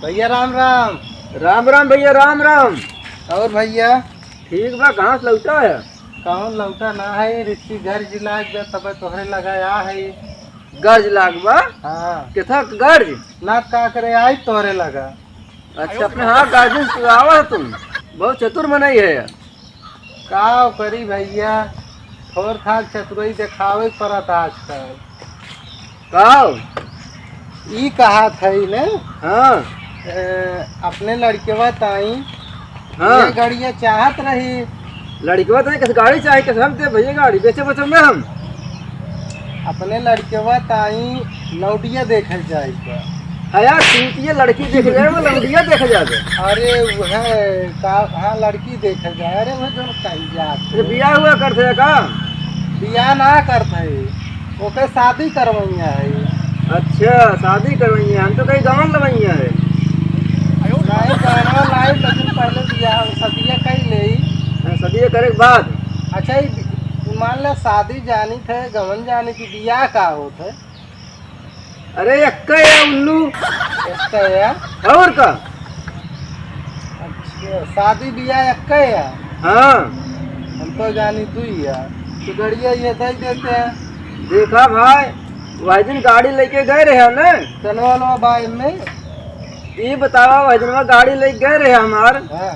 भैया राम राम। राम राम भैया राम राम। और भैया ठीक बा, कहाँ से लौटा है? कौन लौटा ना है रिश्ती घर जिला तब तोहरे लगाया है। गर्ज लाग बा? हाँ किथा गर्ज? ना का करे आई तोहरे लगा। अच्छा अपने हाँ गार्जियन से आवा है तुम, बहुत चतुर मनाई है। का करी भैया, थोड़ थाक चतुरई दिखावे पड़त आजकल। काओ? ई कहा था ने हाँ अपने लड़के बताई हाँ ये गड़िया चाहत रही। लड़की बात है, किस गाड़ी चाहिए? किस हम दे भैया गाड़ी बेचे बचे में हम अपने लड़के बताई लौटिया देखल जाए। हया सीटिए लड़की देख जाए वो लौंडिया देख जाए। अरे वह का हाँ लड़की देखल जाए। अरे वह जो कहीं जात बिया हुआ करते का? बियाह ना करते ओके शादी करवैया है। अच्छा शादी करवाइए, हम तो कहीं गाँव लवैया है। नहीं गाना लाई लेकिन पहले बियाह सदिया कई ले। सदिया करे के बाद अच्छा मान ले शादी जानी थे गवन जानी की बियाह का होते। अरे अक्का या उल्लू या और का? अच्छा शादी बियाह एक या हाँ हम तो जानी तू या तो गड़िया ये दे देते हैं। देखा भाई, वह दिन गाड़ी लेके गए रहे ना चलवा बाई में। ये बतावा वह दिन गाड़ी लेके गए रहे हमार हाँ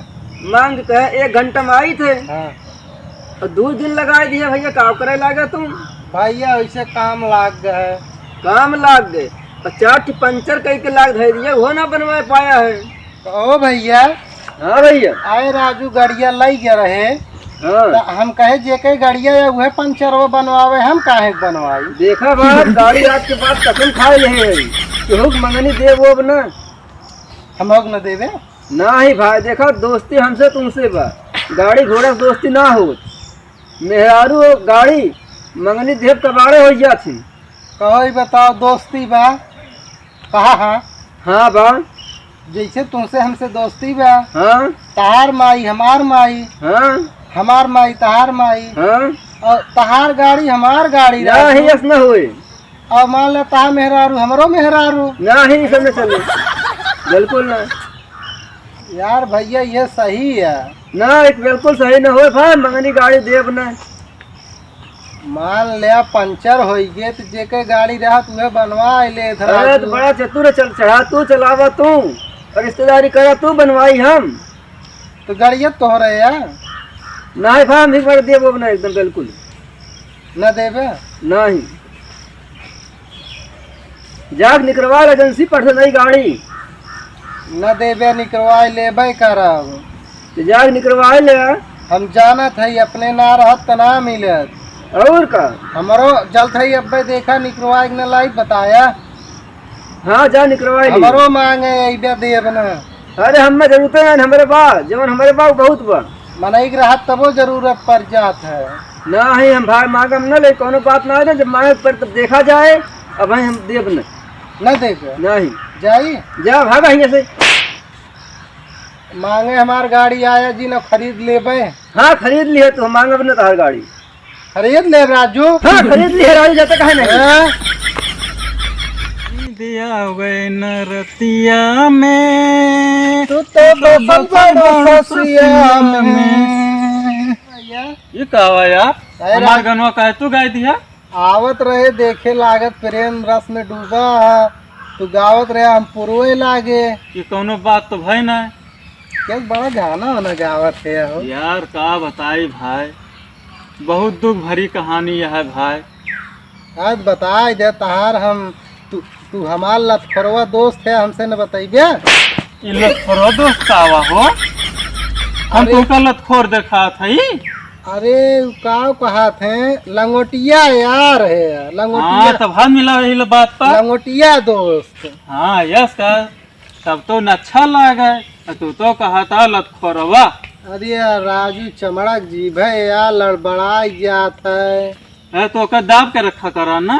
मांग के 1 घंटा में आई थे हाँ और 2 दिन लगा दिया। भैया काम करे लागे तुम? भैया वैसे काम लाग गए। काम लाग गए और 4 पंचर कई के लाग धर दिया, वो ना बनवा पाया है। तो ओ भैया हाँ भैया आए राजू गड़िया लाई गए रहे हाँ तो हम कहे जे के गड़िया या वह पंचर वो बनवावे हम काहे के बनवाई। देखा बात, गाड़ी आज के बाद कसम खाए रहे कि हुक मंगनी दे वो अब ना हम होग न देवे ना ही भाई। देखा दोस्ती हमसे तुमसे बा, गाड़ी घोड़ा से दोस्ती ना हो। मेहरारू गाड़ी मंगनी देव कबाड़े हो जाती। कहो ही बताओ दोस्ती बा कहा। हाँ हाँ बा जैसे तुमसे हमसे दोस्ती बा। हाँ तहार माई हमार माई, हाँ हमार माई तहार माई हाँ और तहार गाड़ी हमार गाड़ी ना ही ऐसा ना हुए। और मान लो तहार मेहरारू हमरो मेहरारू। ना ही सब न चले, बिल्कुल ना यार भैया ये सही है ना, एक बिल्कुल सही ना हो भाई। मंगनी गाड़ी देव ना मान लिया पंचर हो गए तो जेके गाड़ी रहा तुम्हें बनवा ले। अरे तो बड़ा चतुर है, चल चढ़ा तू चलावा तू और रिश्तेदारी करा तू, बनवाई हम तो गाड़िया तोहरे या ना ही भाई। हम एक बार देव ना एकदम बिल्कुल न देवे नहीं। जाग निकलवा एजेंसी पर से नई गाड़ी न देवे निकलवाई लेबे करब। तो जाग निकलवा ले। हम जानत है अपने ना रहत त ना मिलत। और का? हमारो जल्द है अब देखा निकलवाई न लाई बताया। हाँ जा निकलवा ली। हमारो मांगे ऐबे देव न। अरे हमें जरूरत है हमारे पास, जवन हमारे पास बहुत बा। मनई रहत तबो जरूरत पड़ जात है। ना ही हम भाई मांगम न ले, कोनो बात ना है। जब मांगे पर तब देखा जाए। अब भाई हम देव न देवे नहीं जाई जा भागा यहाँ से। मांगे हमार गाड़ी आया जी न खरीद लेबे। हाँ खरीद लिया तो हम मांगब न तहार गाड़ी। खरीद ले राजू। हाँ खरीद लिया राजू, जाते कहे नहीं। दिया गए न रतिया में तू तो बसिया में। ये कहवा यार, हमार गनवा कहे तू गाय दिया? आवत रहे देखे लागत प्रेम रस में डूबा है तू गावत रहे हम पुरवे लागे। ये कोनो बात तो भाई ना क्या बड़ा गाना वाना गावत है हो। यार, का बताई भाई, बहुत दुख भरी कहानी है भाई। आज बता दे तहार हम तू हमार लतखोरवा दोस्त है हमसे न बताइबे। ये लतखोर दोस्त कावा हो? हम अरे- तुमका लतखोर देखा था ही। अरे का कहा थे लंगोटिया यार है लंगोटिया। हाँ तब हम मिला रही बात पर। लंगोटिया दोस्त। हाँ यस का तब तो न अच्छा लगा। तू तो कहा था लतखोरवा। अरे यार राजू चमड़क जीभ है यार, लड़बड़ा जात है। तो का दाब के रखा करा ना।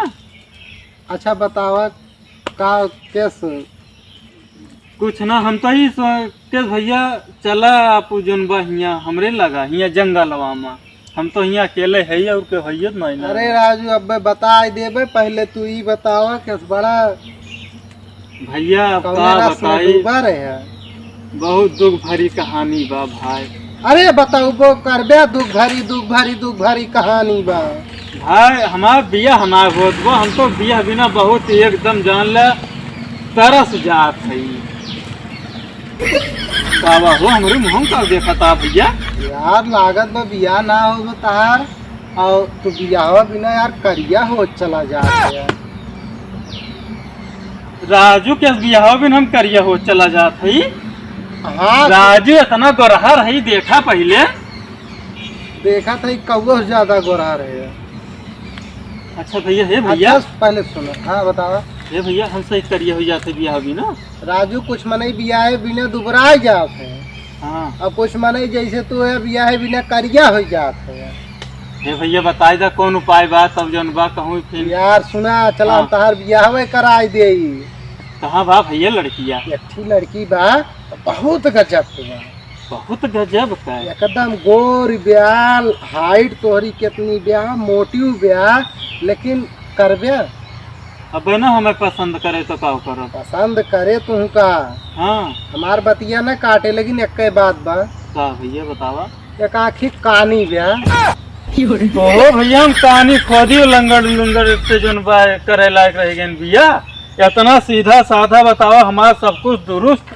अच्छा बतावा का केस। कुछ ना, हम तो ही के भैया चला आप जोन बा हिया हमरे लगा हिया जंगलवा में। हम तो हिया अकेले है और के है नहीं। अरे राजू अब बता देबे, पहले तू ही बतावा केस बड़ा भैया अब कौने का रस में बताई, डूबा रहे। बहुत दुख भरी कहानी बा भाई। अरे बताओ करबे दुख भरी कहानी बा। भाई हमार बिया हमार होत बा, हम तो बिया बिना बहुत एकदम जान ले तरस जात है। बाबा हो हमरे मुँह का देखा था भैया। यार लागत बा बिया ना हो तार, और तू बियाह बिना यार करिया हो चला जा यार। राजू के बियाह बिन हम करिया हो चला जात है। हाँ राजू इतना गोरहा रही देखा पहले। देखा था कौआ ज्यादा गोरा रहे। अच्छा भैया हे भैया, अच्छा पहले सुनो। हाँ बतावा। हे भैया हम सही करिया हो जाते बियाह बिना। राजू कुछ मनई बियाह बिना दुबरा जात है, हाँ और कुछ मनई जैसे तू है बियाह बिना करिया हो जात है। हे भैया बताई जा कौन उपाय बा, तब जौन बा कहूँ फिर। यार सुना चला हाँ। हम तहार बियाह कराई दे। कहाँ बा भैया लड़किया? अच्छी लड़की बा, बहुत गजब के बा, बहुत गजब का है। एकदम गोर ब्याल, हाइट तोहरी कितनी ब्याह, मोटी ब्याह, लेकिन करबे अब ना हमें पसंद करे तो का करो। पसंद करे तू का। हाँ हमार बतिया न काटे, लेकिन एक बात बा, का भैया बतावा। एक आखी कानी ब्याह। तो भैया हम कहानी खोदी लंगड़ लुंगड़ से जोन बा करे लायक रह गए भैया। इतना सीधा साधा बतावा, हमारा सब कुछ दुरुस्त।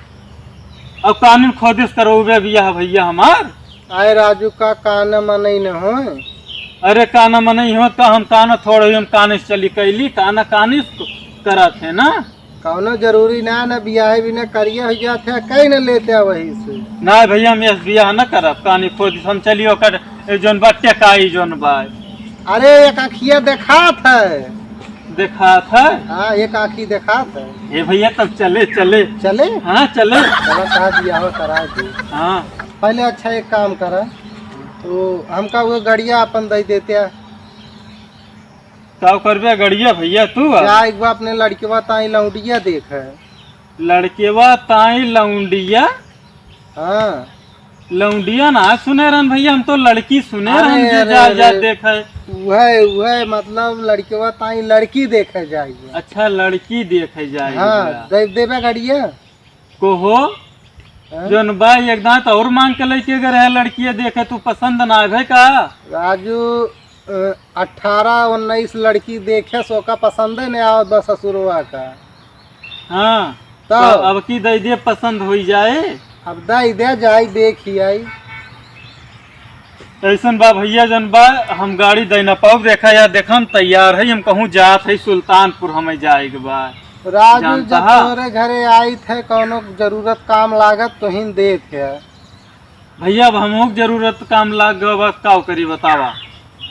अब कानून खोदिश करोगे भैया भैया हमार। आए राजू का कान मनई न हो। अरे काना मन नहीं हो तो हम काना थोड़े हम कानिस चली कैली, काना कानिस करा थे ना। कौनो जरूरी ना न बियाह बिना करिया हो जाते, कहीं न लेते वही से। ना भैया हम इस बियाह न करब, कानी खोदिश हम चलियो कर जोन बा टेकाई जोन बा। अरे एक आखिया देखा था। देखा था। हाँ एक आखी देखा था। ये भैया तब चले चले। चले हाँ चले। चलो कहा बियाह करा दे। हाँ पहले अच्छा एक काम करा, तो हमका वो गड़िया अपन दे देते। का करबे गड़िया भैया तू? क्या एक बार अपने लड़के ताई लौंडिया देख है। लड़केवा ताई लौंडिया? हाँ लौंडिया ना सुने रहन भैया, हम तो लड़की सुने रहन अरे, जे जा अरे, जा अरे। देखे। वह मतलब लड़के ताई लड़की देखे जाएगी। अच्छा लड़की देखे जाए। हाँ देवे गड़िया को हो हाँ? जोन बा एकदम तो और मांग के लेके अगर है लड़की देखे तू पसंद ना आवे का? राजू 18-19 लड़की देखे सो का पसंद है ना आओ बस ससुरवा का। हाँ तो अब की दे दे पसंद हो जाए। अब दे जाई देखी आई। ऐसन बा भैया जन बा हम गाड़ी दे न पाओ, देखा या देखा हम तैयार है, हम कहूँ जात है सुल्तानपुर हमें जाएके बा। राजू जानता जब है। तोरे घरे आई थे कौनो जरूरत काम लागत तो ही दे थे। भैया अब हम जरूरत काम लाग गए बस का करी बतावा।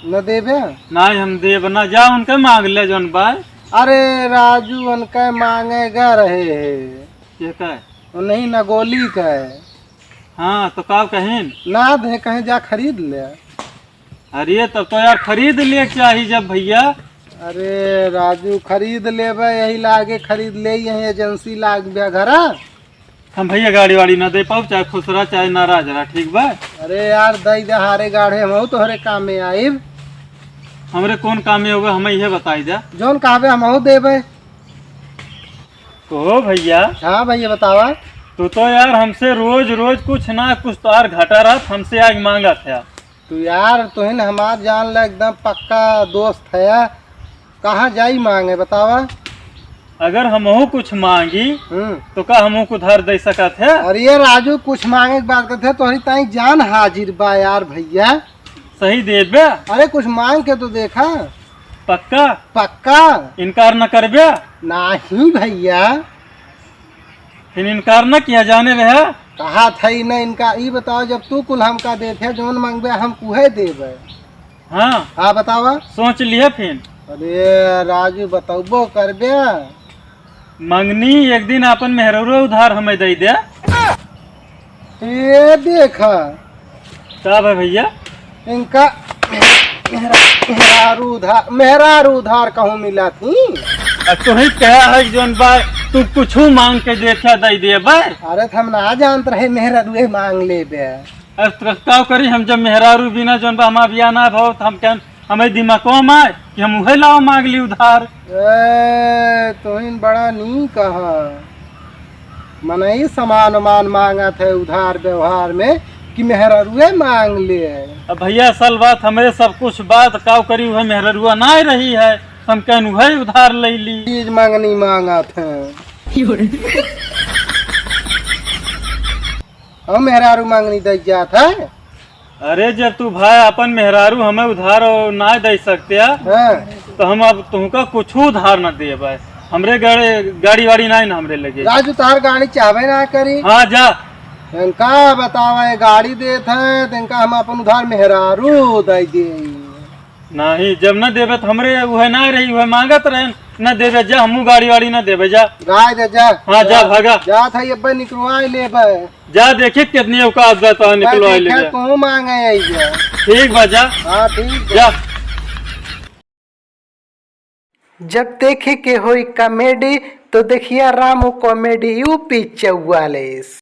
न देवे। ना हम देव ना जा उनके मांग ले जन बा। अरे राजू उनके मांगेगा रहे है, ये कहे नहीं नगोली का है। हाँ तो का कहें ना दे कहीं जा खरीद ले। अरे तब तो यार खरीद ले चाहिए जब भैया। अरे राजू खरीद लेबे, यही लागे खरीद ले, यही एजेंसी लाग बे घरा। हम भैया गाड़ी वाड़ी ना दे पाओ, चाहे खुश रहा चाहे नाराज रहा, ठीक बा। अरे यार दई दे हारे गाढ़े हम तोहरे काम में आइब। हमरे कौन काम में होगा हमें यह बताई जा। जौन कहबे हम देबे। तो भैया हाँ भैया बतावा। तू तो यार हमसे रोज रोज कुछ ना कुछ तो यार घटा रहा, हमसे आज मांगा था। तू यार तुहिन हमार जान ला एकदम पक्का दोस्त है, कहाँ जाई मांगे बतावा। अगर हमहू कुछ मांगी हम्म। तो का हमहू को उधार दे सकत है? और ये राजू कुछ मांगे की बात करते तोहरी ताई जान हाजिर बा यार भैया। सही दे बे? अरे कुछ मांग के तो देखा। पक्का? पक्का इनकार न करबे? नहीं भैया। फिर इनकार न किया जाने रहे। कहा था ही ना इनका। ई बताओ जब तू कुल हमका देते जोन मांगबे हम कुहे देबे। हाँ हाँ बतावा। सोच लिया फिर। अरे राजू बताओ करबे। मंगनी एक दिन अपन मेहररो उधार हमें दे दे। ये देखा का है भैया? इनका मेहरारू उधार कहूँ मिला थी। तू ही कहा है जोन बा तू कुछ मांग के देखा दे दे बे। अरे हम ना जानत रहे मेहरारू मांग ले बे। अब का करी हम जब मेहरारू बिना जोन बा हमारा बिया ना भाव हम क्या हमें दिमाग में आए कि हम उहे लाओ मांग ली उधार। तुहिन बड़ा नी कहा मन ही समान उमान मांगा थे उधार व्यवहार में कि मेहरुए मांग ले। अब भैया असल बात हमें सब कुछ बात काव करी हुए मेहरुआ ना रही है, हम कहन उहे उधार ले ली। चीज मांगनी मांगा थे हम मेहरारू मांगनी दे जात है। अरे जब तू भाई अपन मेहरारू हमें उधार ना दे सकते हाँ। तो हम अब तुमका कुछ उधार न दे भाई। हमरे गाड़ी वाड़ी ना हमरे लगे। राजू तार गाड़ी चाहे ना करी। हाँ जा इनका बतावा गाड़ी देत है तो इनका हम अपन उधार मेहरारू दे दे। नहीं जब न देवे तो हमरे वह ना रही वह मांगत रहे न देवे। जा हमू गाड़ी वाड़ी न देवे जा। राय दे जा। हाँ जा भागा जा था ये बे निकलवाई ले जा। देखिए कितनी औकात जाता निकलवा ले तू मांगे ठीक बा जा। हाँ ठीक जा। जब देखे के होई कॉमेडी तो देखिए रामू कॉमेडी यूपी 44।